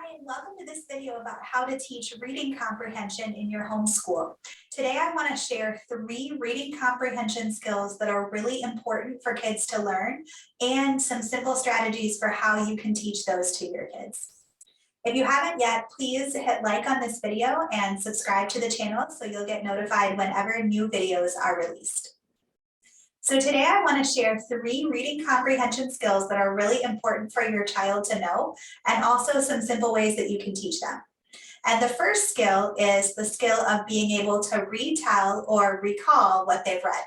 Hi, and welcome to this video about how to teach reading comprehension in your homeschool. Today I want to share 3 reading comprehension skills that are really important for kids to learn and some simple strategies for how you can teach those to your kids. If you haven't yet, please hit like on this video and subscribe to the channel so you'll get notified whenever new videos are released. So today I want to share 3 reading comprehension skills that are really important for your child to know, and also some simple ways that you can teach them. And the first skill is the skill of being able to retell or recall what they've read.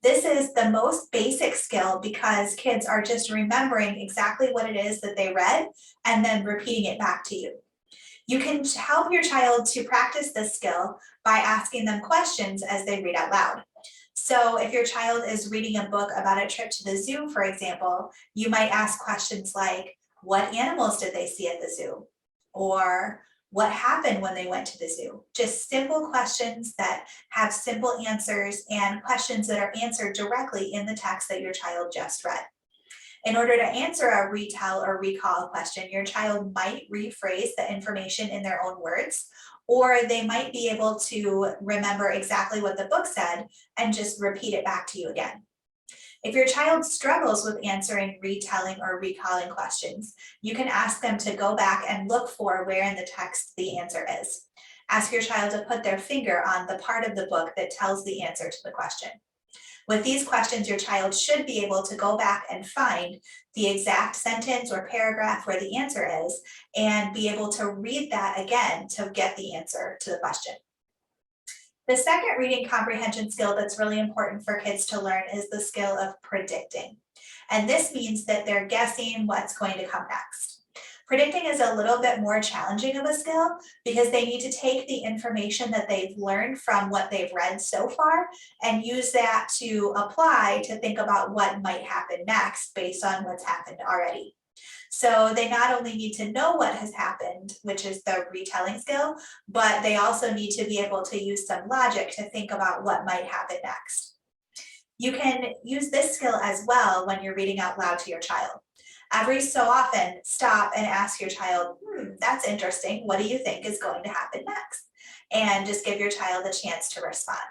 This is the most basic skill because kids are just remembering exactly what it is that they read and then repeating it back to you. You can help your child to practice this skill by asking them questions as they read out loud. So if your child is reading a book about a trip to the zoo, for example, you might ask questions like, what animals did they see at the zoo? Or what happened when they went to the zoo? Just simple questions that have simple answers and questions that are answered directly in the text that your child just read. In order to answer a retell or recall question, your child might rephrase the information in their own words, or they might be able to remember exactly what the book said and just repeat it back to you again. If your child struggles with answering retelling or recalling questions, you can ask them to go back and look for where in the text the answer is. Ask your child to put their finger on the part of the book that tells the answer to the question. With these questions, your child should be able to go back and find the exact sentence or paragraph where the answer is and be able to read that again to get the answer to the question. The second reading comprehension skill that's really important for kids to learn is the skill of predicting. And this means that they're guessing what's going to come next. Predicting is a little bit more challenging of a skill because they need to take the information that they've learned from what they've read so far and use that to apply to think about what might happen next based on what's happened already. So they not only need to know what has happened, which is the retelling skill, but they also need to be able to use some logic to think about what might happen next. You can use this skill as well when you're reading out loud to your child. Every so often, stop and ask your child, that's interesting. What do you think is going to happen next? And just give your child a chance to respond.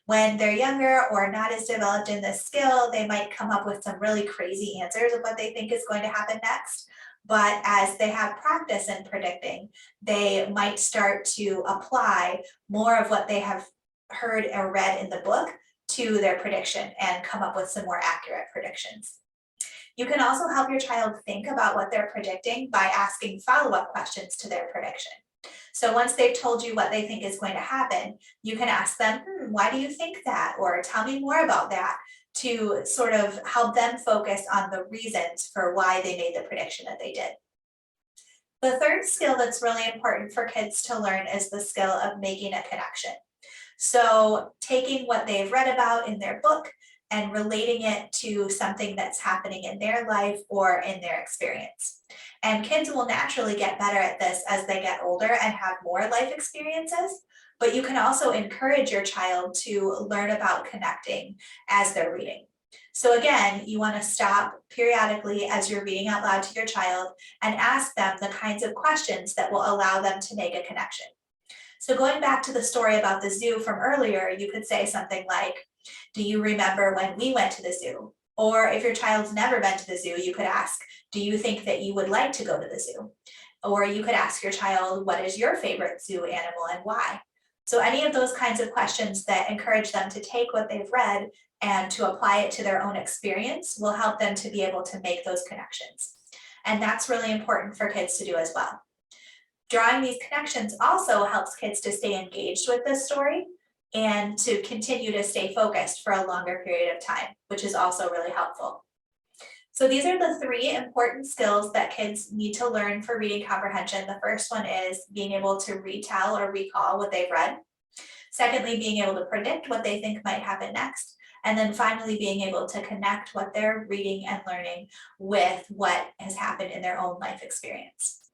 When they're younger or not as developed in this skill, they might come up with some really crazy answers of what they think is going to happen next. But as they have practice in predicting, they might start to apply more of what they have heard or read in the book to their prediction and come up with some more accurate predictions. You can also help your child think about what they're predicting by asking follow-up questions to their prediction. So once they've told you what they think is going to happen, you can ask them, why do you think that? Or tell me more about that, to sort of help them focus on the reasons for why they made the prediction that they did. The third skill that's really important for kids to learn is the skill of making a connection. So taking what they've read about in their book and relating it to something that's happening in their life or in their experience. And kids will naturally get better at this as they get older and have more life experiences, but you can also encourage your child to learn about connecting as they're reading. So again, you want to stop periodically as you're reading out loud to your child and ask them the kinds of questions that will allow them to make a connection. So going back to the story about the zoo from earlier, you could say something like, do you remember when we went to the zoo? Or if your child's never been to the zoo, you could ask, do you think that you would like to go to the zoo? Or you could ask your child, what is your favorite zoo animal and why? So any of those kinds of questions that encourage them to take what they've read and to apply it to their own experience will help them to be able to make those connections. And that's really important for kids to do as well. Drawing these connections also helps kids to stay engaged with this story and to continue to stay focused for a longer period of time, which is also really helpful. So these are the 3 important skills that kids need to learn for reading comprehension. The first one is being able to retell or recall what they've read. Secondly, being able to predict what they think might happen next. And then finally, being able to connect what they're reading and learning with what has happened in their own life experience.